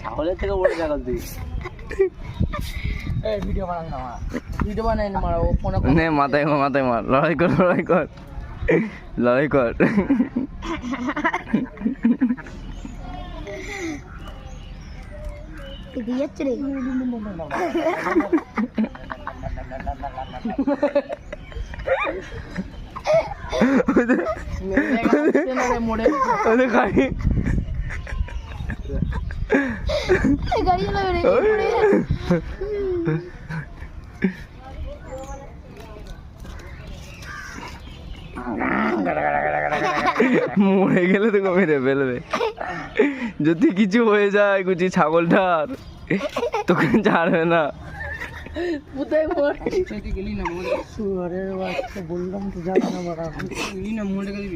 ছাগলের থেকে বড় ছাগল তুই। ভিডিও বানান না, ভিডিও বানাই না মারা, ও ফোনে নে মাথায় মার, লড়াই কর লড়াই কর। যাচ্ছে রে গাড়ি চালাবে রে মরে গেলে তো মেরে ফেলবে। যদি কিছু হয়ে যায় কুচি ছাগলটার, তোকে ছাড়বে না। কোথায় গেলি না, বললাম তো যাবে না, গেলি না, মরে গেলি।